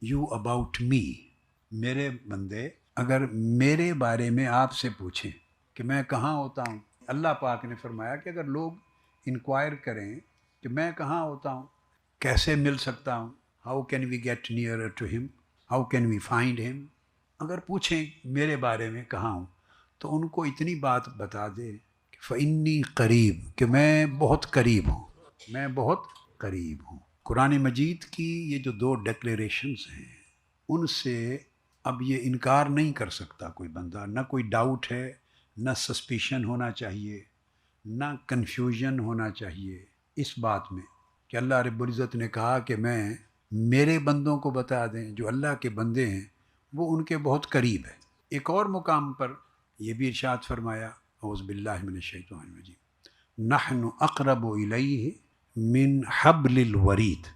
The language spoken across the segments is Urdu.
you about me. میرے بندے اگر میرے بارے میں آپ سے پوچھیں کہ میں کہاں ہوتا ہوں، اللہ پاک نے فرمایا کہ اگر لوگ انکوائر کریں کہ میں کہاں ہوتا ہوں، کیسے مل سکتا ہوں، how can we get near to him, how can we find him, اگر پوچھیں میرے بارے میں کہاں ہوں تو ان کو اتنی بات بتا دے کہ فإنی قریب، کہ میں بہت قریب ہوں، میں بہت قریب ہوں۔ قرآن مجید کی یہ جو دو ڈکلیریشنز ہیں ان سے اب یہ انکار نہیں کر سکتا کوئی بندہ، نہ کوئی ڈاؤٹ ہے، نہ سسپیشن ہونا چاہیے، نہ کنفیوژن ہونا چاہیے اس بات میں کہ اللہ رب العزت نے کہا کہ میں میرے بندوں کو بتا دیں، جو اللہ کے بندے ہیں وہ ان کے بہت قریب ہے۔ ایک اور مقام پر یہ بھی ارشاد فرمایا، اعوذ باللہ من الشیطان الرجیم، نحن اقرب الیہ من حبل الورید،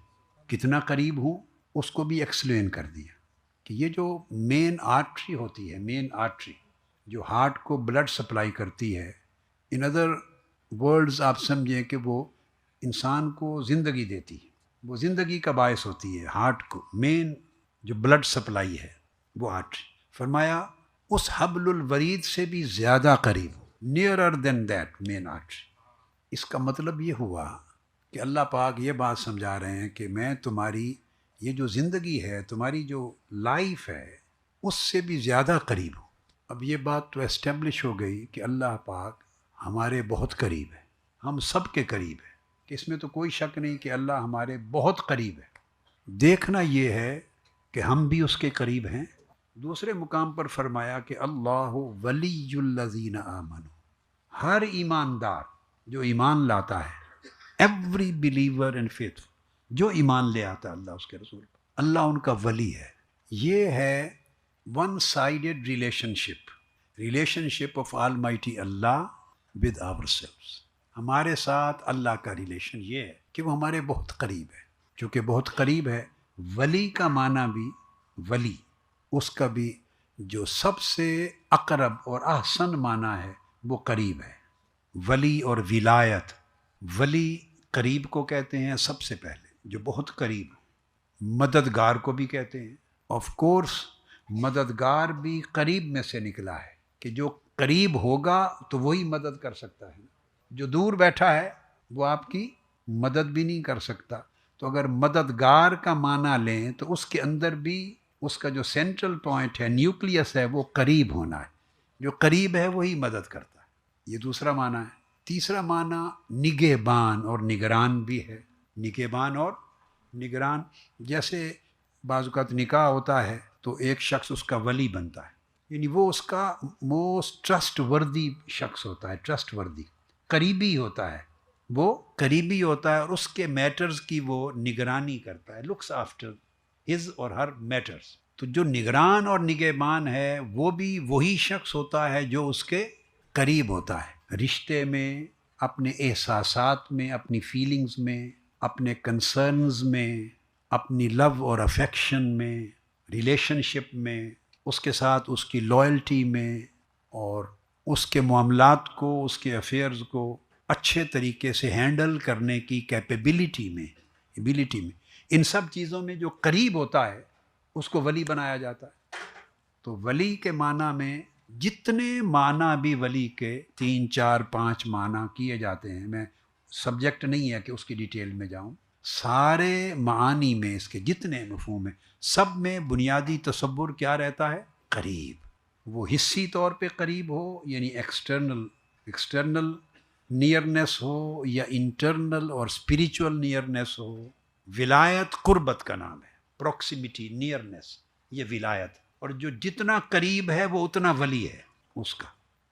کتنا قریب ہوں اس کو بھی ایکسپلین کر دیا کہ یہ جو مین آرٹری ہوتی ہے، مین آرٹری جو ہارٹ کو بلڈ سپلائی کرتی ہے، ان ادر ورڈز آپ سمجھیں کہ وہ انسان کو زندگی دیتی ہے، وہ زندگی کا باعث ہوتی ہے ہارٹ کو، مین جو بلڈ سپلائی ہے وہ آرٹری۔ فرمایا اس حبل الورید سے بھی زیادہ قریب، nearer than that main artery. اس کا مطلب یہ ہوا کہ اللہ پاک یہ بات سمجھا رہے ہیں کہ میں تمہاری یہ جو زندگی ہے، تمہاری جو لائف ہے، اس سے بھی زیادہ قریب ہوں۔ اب یہ بات تو اسٹیبلش ہو گئی کہ اللہ پاک ہمارے بہت قریب ہے، ہم سب کے قریب ہے، کہ اس میں تو کوئی شک نہیں کہ اللہ ہمارے بہت قریب ہے۔ دیکھنا یہ ہے کہ ہم بھی اس کے قریب ہیں۔ دوسرے مقام پر فرمایا کہ اللہ ولی الذین آمنوا، ہر ایماندار جو ایمان لاتا ہے، ایوری بلیور اینڈ فیتھ، جو ایمان لے آتا ہے اللہ اس کے رسول پر، اللہ ان کا ولی ہے۔ یہ ہے one sided relationship of almighty Allah with ourselves, ہمارے ساتھ اللہ کا ریلیشن یہ ہے کہ وہ ہمارے بہت قریب ہے۔ چونکہ بہت قریب ہے، ولی کا معنی بھی، ولی اس کا بھی جو سب سے اقرب اور احسن معنی ہے وہ قریب ہے۔ ولی اور ولایت، ولی قریب کو کہتے ہیں سب سے پہلے، جو بہت قریب، مددگار کو بھی کہتے ہیں۔ آف کورس مددگار بھی قریب میں سے نکلا ہے کہ جو قریب ہوگا تو وہی مدد کر سکتا ہے، جو دور بیٹھا ہے وہ آپ کی مدد بھی نہیں کر سکتا۔ تو اگر مددگار کا معنی لیں تو اس کے اندر بھی اس کا جو سینٹرل پوائنٹ ہے، نیوکلیس ہے، وہ قریب ہونا ہے، جو قریب ہے وہی مدد کرتا ہے۔ یہ دوسرا معنی ہے۔ تیسرا معنی نگہبان اور نگران بھی ہے، نگہبان اور نگران۔ جیسے بعض اوقات نکاح ہوتا ہے تو ایک شخص اس کا ولی بنتا ہے، یعنی وہ اس کا موسٹ ٹرسٹ وردی شخص ہوتا ہے، ٹرسٹ وردی، قریبی ہوتا ہے، وہ قریبی ہوتا ہے اور اس کے میٹرز کی وہ نگرانی کرتا ہے، looks after his or Hare matters. تو جو نگران اور نگہبان ہے وہ بھی وہی شخص ہوتا ہے جو اس کے قریب ہوتا ہے، رشتے میں، اپنے احساسات میں، اپنی فیلنگز میں، اپنے کنسرنز میں، اپنی لو اور افیکشن میں، ریلیشن شپ میں، اس کے ساتھ اس کی لائلٹی میں، اور اس کے معاملات کو، اس کے افیئرز کو اچھے طریقے سے ہینڈل کرنے کی ایبیلٹی میں، ان سب چیزوں میں جو قریب ہوتا ہے اس کو ولی بنایا جاتا ہے۔ تو ولی کے معنی میں جتنے معنی بھی ولی کے 3 4 5 معنی کیے جاتے ہیں، میں سبجیکٹ نہیں ہے کہ اس کی ڈیٹیل میں جاؤں، سارے معانی میں اس کے جتنے مفہوم ہیں سب میں بنیادی تصور کیا رہتا ہے؟ قریب۔ وہ حصی طور پہ قریب ہو، یعنی ایکسٹرنل نیئرنیس ہو، یا انٹرنل اور اسپریچول نیئرنیس ہو۔ ولایت قربت کا نام ہے، پروکسیمیٹی، نیئرنیس، یہ ولایت، اور جو جتنا قریب ہے وہ اتنا ولی ہے اس کا۔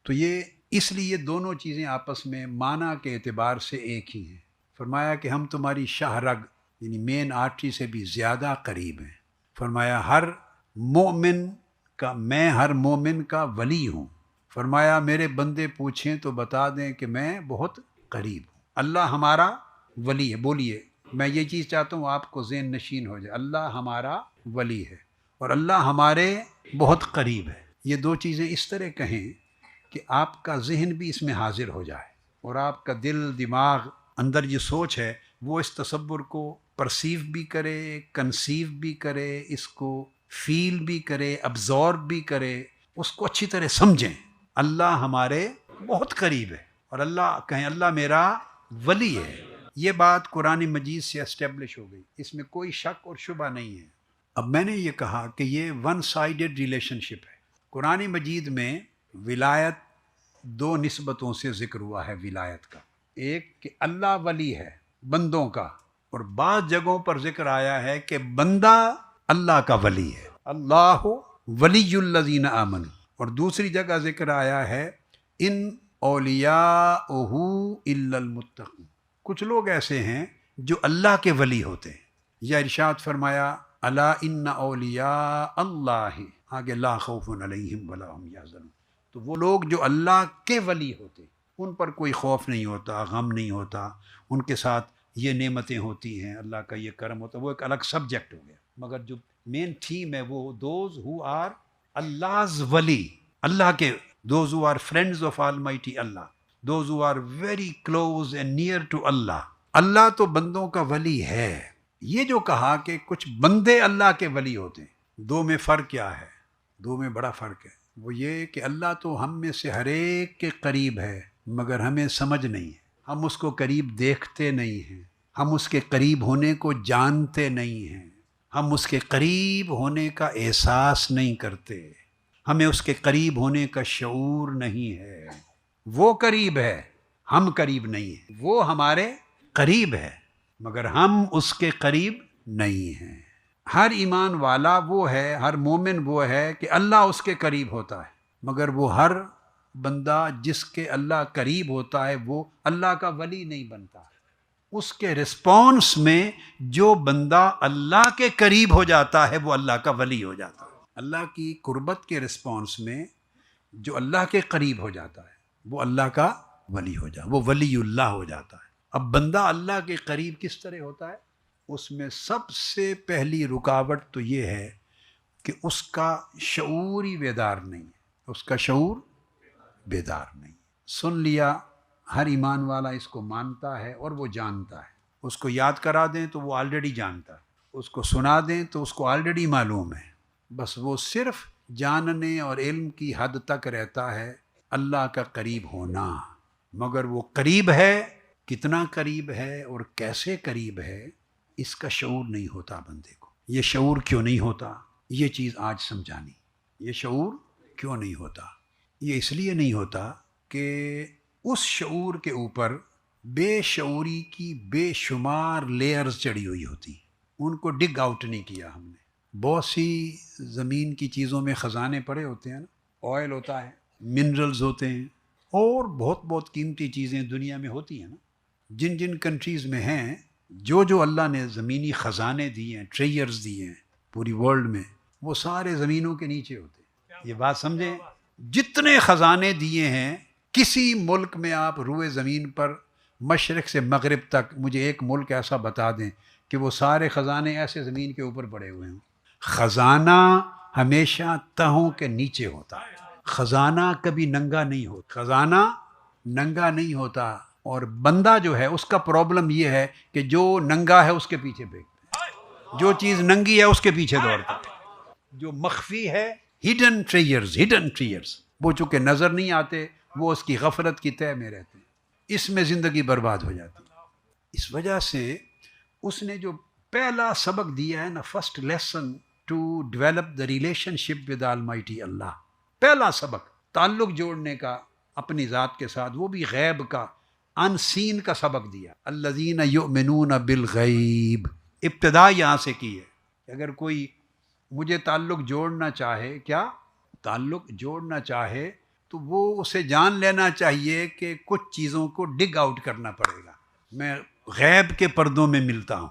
تو یہ اس لیے دونوں چیزیں آپس میں معنی کے اعتبار سے ایک ہی ہیں۔ فرمایا کہ ہم تمہاری شاہ رگ یعنی مین آرٹری سے بھی زیادہ قریب ہیں۔ فرمایا میں ہر مومن کا ولی ہوں۔ فرمایا میرے بندے پوچھیں تو بتا دیں کہ میں بہت قریب ہوں۔ اللہ ہمارا ولی ہے۔ بولیے، میں یہ چیز چاہتا ہوں آپ کو ذہن نشین ہو جائے، اللہ ہمارا ولی ہے اور اللہ ہمارے بہت قریب ہے۔ یہ دو چیزیں اس طرح کہیں کہ آپ کا ذہن بھی اس میں حاضر ہو جائے، اور آپ کا دل، دماغ، اندر یہ سوچ ہے وہ اس تصور کو پرسیو بھی کرے، کنسیو بھی کرے، اس کو فیل بھی کرے، ابزارب بھی کرے، اس کو اچھی طرح سمجھیں۔ اللہ ہمارے بہت قریب ہے، اور اللہ کہیں اللہ میرا ولی ہے، یہ بات قرآن مجید سے اسٹیبلش ہو گئی، اس میں کوئی شک اور شبہ نہیں ہے۔ اب میں نے یہ کہا کہ یہ ون سائیڈڈ ریلیشن شپ ہے۔ قرآن مجید میں ولایت دو نسبتوں سے ذکر ہوا ہے ولایت کا، ایک کہ اللہ ولی ہے بندوں کا، اور بعض جگہوں پر ذکر آیا ہے کہ بندہ اللہ کا ولی ہے، اللہ ولی الذین آمنوا، اور دوسری جگہ ذکر آیا ہے ان اولیاءہ الا المتقون۔ کچھ لوگ ایسے ہیں جو اللہ کے ولی ہوتے ہیں، یا ارشاد فرمایا الا ان اولیاء اللہ، آگے لا خوف علیہم ولا هم یحزنون، تو وہ لوگ جو اللہ کے ولی ہوتے ان پر کوئی خوف نہیں ہوتا، غم نہیں ہوتا، ان کے ساتھ یہ نعمتیں ہوتی ہیں، اللہ کا یہ کرم ہوتا ہے، وہ ایک الگ سبجیکٹ ہو گیا۔ مگر جو مین تھیم ہے وہ دوز ہو آر Allah's ولی، اللہ کے، those who are friends of almighty Allah, those who are very close and near to Allah. Allah تو بندوں کا ولی ہے۔ یہ جو کہا کہ کچھ بندے اللہ کے ولی ہوتے ہیں، دو میں فرق کیا ہے؟ دو میں بڑا فرق ہے، وہ یہ کہ اللہ تو ہم میں سے ہر ایک کے قریب ہے، مگر ہمیں سمجھ نہیں ہے، ہم اس کو قریب دیکھتے نہیں ہیں، ہم اس کے قریب ہونے کو جانتے نہیں ہیں، ہم اس کے قریب ہونے کا احساس نہیں کرتے، ہمیں اس کے قریب ہونے کا شعور نہیں ہے۔ وہ قریب ہے، ہم قریب نہیں ہیں، وہ ہمارے قریب ہے مگر ہم اس کے قریب نہیں ہیں۔ ہر ایمان والا وہ ہے، ہر مومن وہ ہے کہ اللہ اس کے قریب ہوتا ہے، مگر وہ ہر بندہ جس کے اللہ قریب ہوتا ہے وہ اللہ کا ولی نہیں بنتا۔ اس کے رسپانس میں جو بندہ اللہ کے قریب ہو جاتا ہے وہ اللہ کا ولی ہو جاتا ہے۔ اللہ کی قربت کے رسپانس میں جو اللہ کے قریب ہو جاتا ہے وہ اللہ کا ولی ہو جاتا ہے، وہ ولی اللہ ہو جاتا ہے۔ اب بندہ اللہ کے قریب کس طرح ہوتا ہے؟ اس میں سب سے پہلی رکاوٹ تو یہ ہے کہ اس کا شعور ہی بیدار نہیں ہے، اس کا شعور بیدار نہیں۔ سن لیا، ہر ایمان والا اس کو مانتا ہے اور وہ جانتا ہے، اس کو یاد کرا دیں تو وہ آلریڈی جانتا ہے، اس کو سنا دیں تو اس کو آلریڈی معلوم ہے، بس وہ صرف جاننے اور علم کی حد تک رہتا ہے اللہ کا قریب ہونا، مگر وہ قریب ہے، کتنا قریب ہے اور کیسے قریب ہے اس کا شعور نہیں ہوتا بندے کو۔ یہ شعور کیوں نہیں ہوتا؟ یہ چیز آج سمجھانی۔ یہ شعور کیوں نہیں ہوتا؟ یہ اس لیے نہیں ہوتا کہ اس شعور کے اوپر بے شعوری کی بے شمار لیئرز چڑھی ہوئی ہوتی، ان کو ڈگ آؤٹ نہیں کیا ہم نے۔ بہت سی زمین کی چیزوں میں خزانے پڑے ہوتے ہیں نا، آئل ہوتا ہے، منرلز ہوتے ہیں، اور بہت بہت قیمتی چیزیں دنیا میں ہوتی ہیں نا۔ جن جن کنٹریز میں ہیں، جو جو اللہ نے زمینی خزانے دیے ہیں، ٹریئرز دیے ہیں پوری ورلڈ میں، وہ سارے زمینوں کے نیچے ہوتے ہیں۔ یہ بات سمجھیں، جتنے خزانے دیے ہیں کسی ملک میں، آپ روئے زمین پر مشرق سے مغرب تک مجھے ایک ملک ایسا بتا دیں کہ وہ سارے خزانے ایسے زمین کے اوپر پڑے ہوئے ہوں۔ خزانہ ہمیشہ تہوں کے نیچے ہوتا ہے، خزانہ کبھی ننگا نہیں ہوتا، خزانہ ننگا نہیں ہوتا۔ اور بندہ جو ہے اس کا پرابلم یہ ہے کہ جو ننگا ہے اس کے پیچھے بھیگتا ہے، جو چیز ننگی ہے اس کے پیچھے دوڑتا ہے، جو مخفی ہے، ہڈن ٹریئرز، وہ چونکہ نظر نہیں آتے، وہ اس کی غفلت کی تہ میں رہتے ہیں، اس میں زندگی برباد ہو جاتی ہے۔ اس وجہ سے اس نے جو پہلا سبق دیا ہے نا، first lesson to develop the relationship with almighty Allah, پہلا سبق تعلق جوڑنے کا اپنی ذات کے ساتھ، وہ بھی غیب کا، ان سین کا سبق دیا۔ الذین یؤمنون بالغیب، ابتدا یہاں سے کی ہے کہ اگر کوئی مجھے تعلق جوڑنا چاہے، کیا تعلق جوڑنا چاہے، تو وہ اسے جان لینا چاہیے کہ کچھ چیزوں کو ڈگ آؤٹ کرنا پڑے گا۔ میں غیب کے پردوں میں ملتا ہوں،